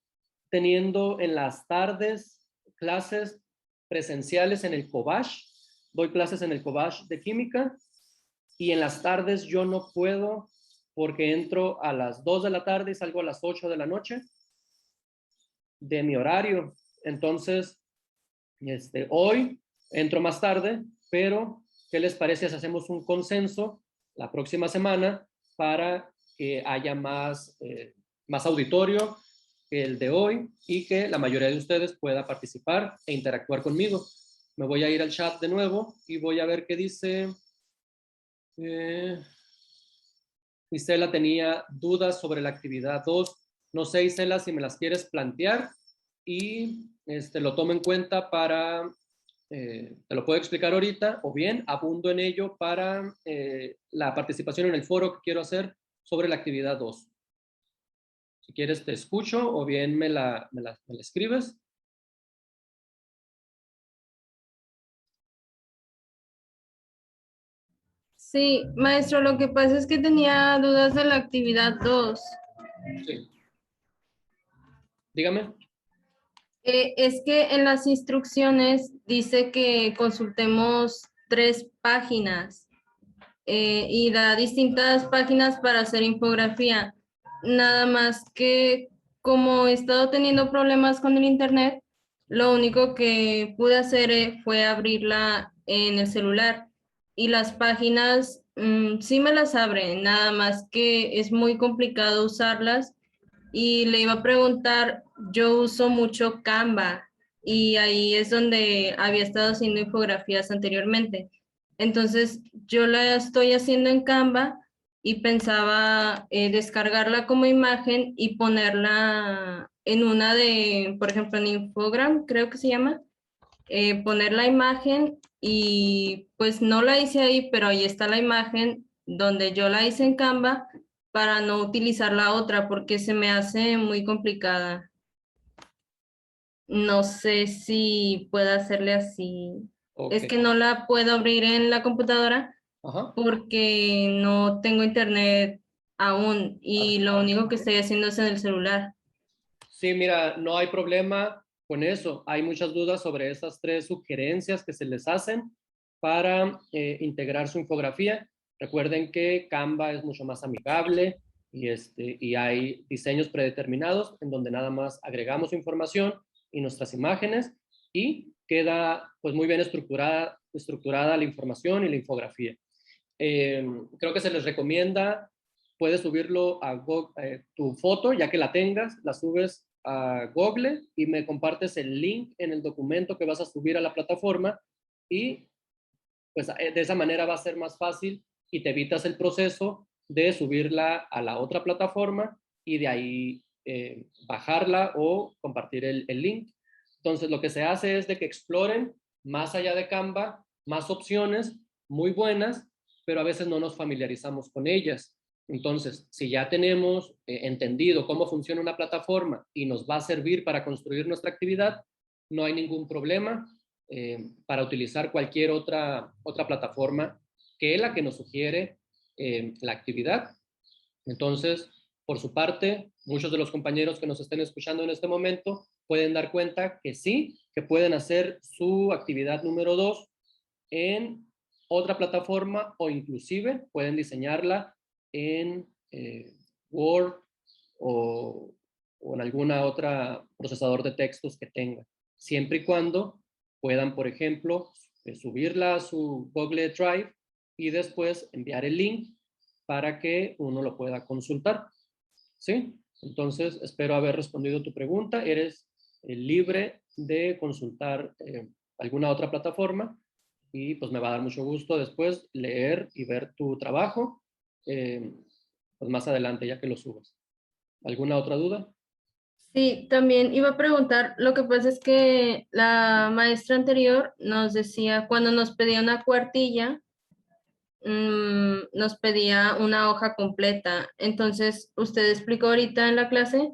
S1: teniendo en las tardes clases presenciales en el Cobach. Doy clases en el Cobach de química y en las tardes yo no puedo porque entro a las 2 de la tarde y salgo a las 8 de la noche de mi horario. Entonces, hoy entro más tarde, pero ¿qué les parece si hacemos un consenso la próxima semana para que haya más auditorio que el de hoy y que la mayoría de ustedes pueda participar e interactuar conmigo. Me voy a ir al chat de nuevo y voy a ver qué dice. Isela tenía dudas sobre la actividad 2. No sé, Isela, si me las quieres plantear y lo tomo en cuenta para, te lo puedo explicar ahorita, o bien abundo en ello para la participación en el foro que quiero hacer sobre la actividad 2. Si quieres te escucho o bien me la escribes.
S2: Sí, maestro, lo que pasa es que tenía dudas de la actividad 2.
S1: Sí. Dígame.
S2: Es que en las instrucciones dice que consultemos 3 páginas y da distintas páginas para hacer infografía. Nada más que como he estado teniendo problemas con el internet, lo único que pude hacer fue abrirla en el celular y las páginas sí me las abre, nada más que es muy complicado usarlas y le iba a preguntar, yo uso mucho Canva y ahí es donde había estado haciendo infografías anteriormente. Entonces, yo la estoy haciendo en Canva y pensaba descargarla como imagen y ponerla en una de, por ejemplo, en Infogram, creo que se llama, poner la imagen y pues no la hice ahí, pero ahí está la imagen donde yo la hice en Canva para no utilizar la otra porque se me hace muy complicada. No sé si puedo hacerle así.
S1: Ok.
S2: Es que no la puedo abrir en la computadora
S1: Ajá.
S2: porque no tengo internet aún y lo único que
S1: Adelante.
S2: estoy haciendo es en el celular.
S1: Sí, mira, no hay problema con eso. Hay muchas dudas sobre esas 3 sugerencias que se les hacen para integrar su infografía. Recuerden que Canva es mucho más amigable y hay diseños predeterminados en donde nada más agregamos información y nuestras imágenes y queda pues muy bien estructurada la información y la infografía. Creo que se les recomienda, puedes subirlo a Google, tu foto, ya que la tengas, la subes a Google y me compartes el link en el documento que vas a subir a la plataforma y pues de esa manera va a ser más fácil y te evitas el proceso de subirla a la otra plataforma y de ahí bajarla o compartir el link. Entonces lo que se hace es de que exploren más allá de Canva, más opciones muy buenas, pero a veces no nos familiarizamos con ellas. Entonces, si ya tenemos entendido cómo funciona una plataforma y nos va a servir para construir nuestra actividad, no hay ningún problema para utilizar cualquier otra plataforma que la que nos sugiere la actividad. Entonces, por su parte, muchos de los compañeros que nos estén escuchando en este momento pueden dar cuenta que sí, que pueden hacer su actividad número 2 en otra plataforma o inclusive pueden diseñarla en Word o, o en alguna otra procesador de textos que tenga, siempre y cuando puedan, por ejemplo, subirla a su Google Drive y después enviar el link para que uno lo pueda consultar. ¿Sí? Entonces, espero haber respondido tu pregunta. Eres libre de consultar alguna otra plataforma y pues me va a dar mucho gusto después leer y ver tu trabajo pues más adelante ya que lo subas. ¿Alguna otra duda?
S2: Sí, también iba a preguntar, lo que pasa es que la maestra anterior nos decía, cuando nos pedía una cuartilla, nos pedía una hoja completa. Entonces, usted explicó ahorita en la clase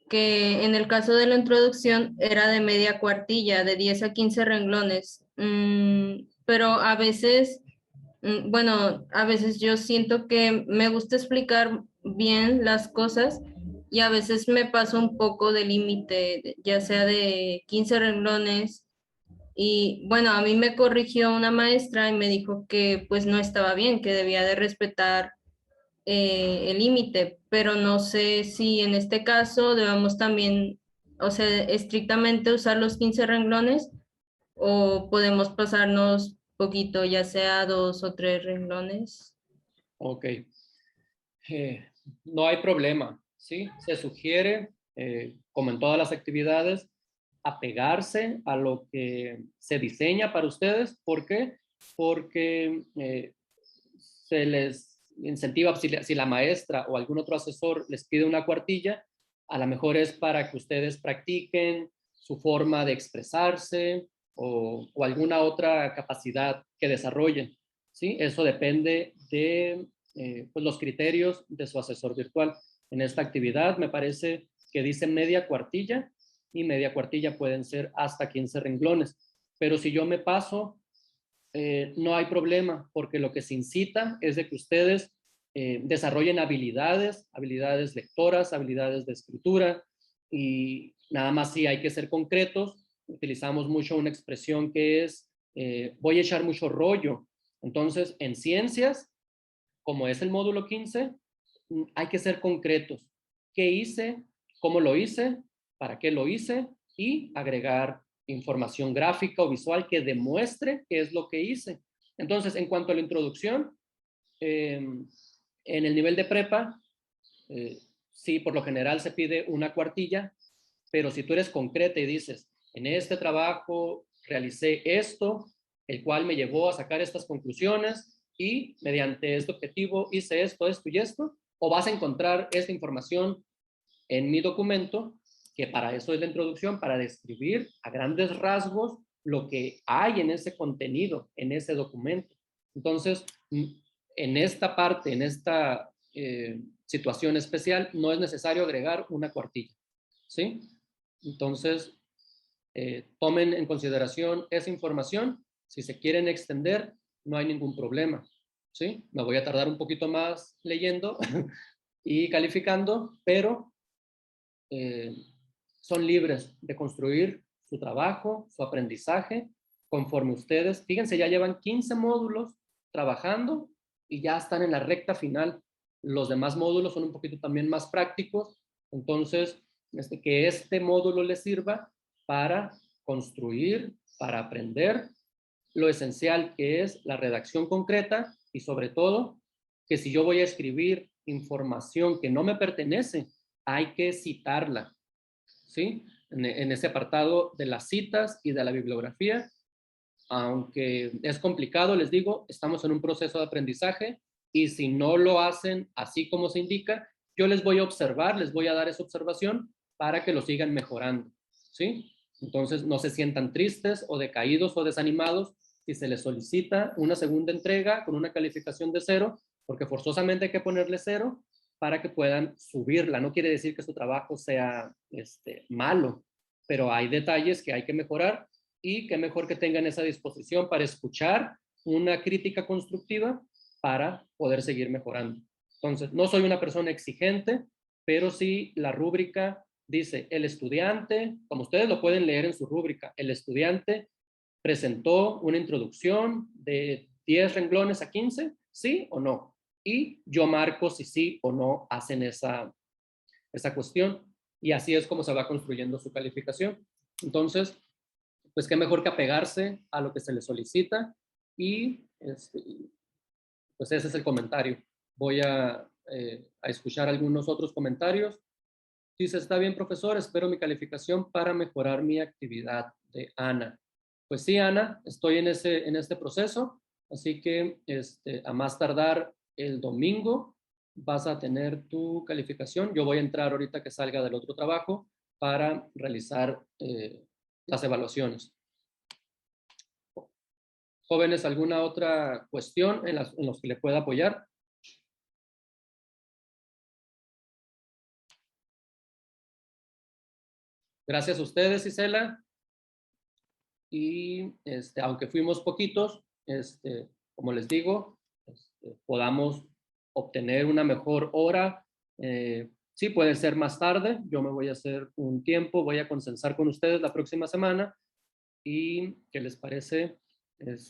S2: que en el caso de la introducción era de media cuartilla, de 10 a 15 renglones. Pero a veces, bueno, a veces yo siento que me gusta explicar bien las cosas y a veces me paso un poco de límite, ya sea de 15 renglones y bueno, a mí me corrigió una maestra y me dijo que pues no estaba bien, que debía de respetar el límite, pero no sé si en este caso debemos también, o sea, estrictamente usar los 15 renglones o podemos pasarnos poquito, ya sea 2 o 3 renglones.
S1: Ok. No hay problema, ¿sí? Se sugiere, como en todas las actividades, apegarse a lo que se diseña para ustedes. ¿Por qué? Porque se les incentiva, si la maestra o algún otro asesor les pide una cuartilla, a lo mejor es para que ustedes practiquen su forma de expresarse o alguna otra capacidad que desarrollen, ¿sí? Eso depende de pues los criterios de su asesor virtual. En esta actividad me parece que dice media cuartilla y media cuartilla pueden ser hasta 15 renglones. Pero si yo me paso, no hay problema, porque lo que se incita es de que ustedes desarrollen habilidades lectoras, habilidades de escritura, y nada más si hay que ser concretos, utilizamos mucho una expresión que es, voy a echar mucho rollo. Entonces, en ciencias, como es el módulo 15, hay que ser concretos. ¿Qué hice? ¿Cómo lo hice? ¿Para qué lo hice? Y agregar información gráfica o visual que demuestre qué es lo que hice. Entonces, en cuanto a la introducción, en el nivel de prepa, sí, por lo general se pide una cuartilla, pero si tú eres concreta y dices, en este trabajo realicé esto, el cual me llevó a sacar estas conclusiones y mediante este objetivo hice esto, esto y esto, o vas a encontrar esta información en mi documento, que para eso es la introducción, para describir a grandes rasgos lo que hay en ese contenido, en ese documento. Entonces, en esta parte, en esta situación especial, no es necesario agregar una cuartilla, ¿sí? Entonces, tomen en consideración esa información. Si se quieren extender, no hay ningún problema, ¿sí? Me voy a tardar un poquito más leyendo y calificando, pero son libres de construir su trabajo, su aprendizaje, conforme ustedes. Fíjense, ya llevan 15 módulos trabajando y ya están en la recta final. Los demás módulos son un poquito también más prácticos, entonces que este módulo les sirva para construir, para aprender lo esencial que es la redacción concreta y sobre todo que si yo voy a escribir información que no me pertenece, hay que citarla, ¿sí? En ese apartado de las citas y de la bibliografía, aunque es complicado, les digo, estamos en un proceso de aprendizaje y si no lo hacen así como se indica, yo les voy a observar, les voy a dar esa observación para que lo sigan mejorando, ¿sí? Entonces no se sientan tristes o decaídos o desanimados si se les solicita una segunda entrega con una calificación de 0, porque forzosamente hay que ponerle 0 para que puedan subirla. No quiere decir que su trabajo sea malo, pero hay detalles que hay que mejorar y qué mejor que tengan esa disposición para escuchar una crítica constructiva para poder seguir mejorando. Entonces, no soy una persona exigente, pero sí la rúbrica dice, el estudiante, como ustedes lo pueden leer en su rúbrica, el estudiante presentó una introducción de 10 renglones a 15, ¿sí o no? Y yo marco si sí o no hacen esa cuestión. Y así es como se va construyendo su calificación. Entonces, pues qué mejor que apegarse a lo que se le solicita y pues ese es el comentario. Voy a escuchar algunos otros comentarios. Dice, está bien, profesor, espero mi calificación para mejorar mi actividad, de Ana. Pues sí, Ana, estoy en este proceso, así que a más tardar el domingo vas a tener tu calificación. Yo voy a entrar ahorita que salga del otro trabajo para realizar las evaluaciones. Jóvenes, ¿alguna otra cuestión en los que le pueda apoyar? Gracias a ustedes, Isela. Y aunque fuimos poquitos, como les digo, podamos obtener una mejor hora. Sí, puede ser más tarde. Yo me voy a hacer un tiempo, voy a consensar con ustedes la próxima semana. ¿Y qué les parece?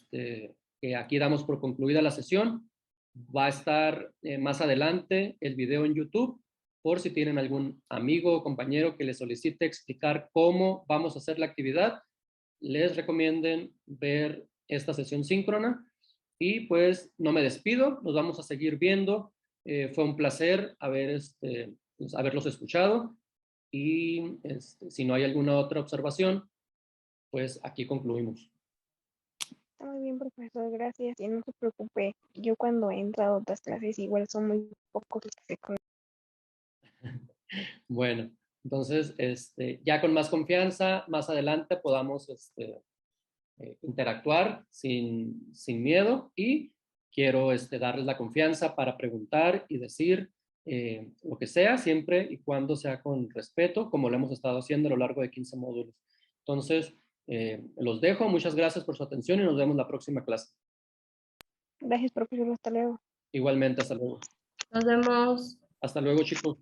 S1: Que aquí damos por concluida la sesión. Va a estar más adelante el video en YouTube, por si tienen algún amigo o compañero que les solicite explicar cómo vamos a hacer la actividad, les recomienden ver esta sesión síncrona Y pues no me despido, nos vamos a seguir viendo. Fue un placer pues, haberlos escuchado y si no hay alguna otra observación, pues aquí concluimos.
S3: Está muy bien, profesor, gracias. Y no se preocupe, yo cuando he entrado a otras clases igual son muy pocos los que se conocen.
S1: Bueno, entonces ya con más confianza, más adelante podamos interactuar sin miedo y quiero darles la confianza para preguntar y decir lo que sea, siempre y cuando sea con respeto, como lo hemos estado haciendo a lo largo de 15 módulos. Entonces, los dejo. Muchas gracias por su atención y nos vemos la próxima clase.
S3: Gracias, profesor, hasta luego.
S1: Igualmente, hasta luego.
S2: Nos vemos.
S1: Hasta luego, chicos.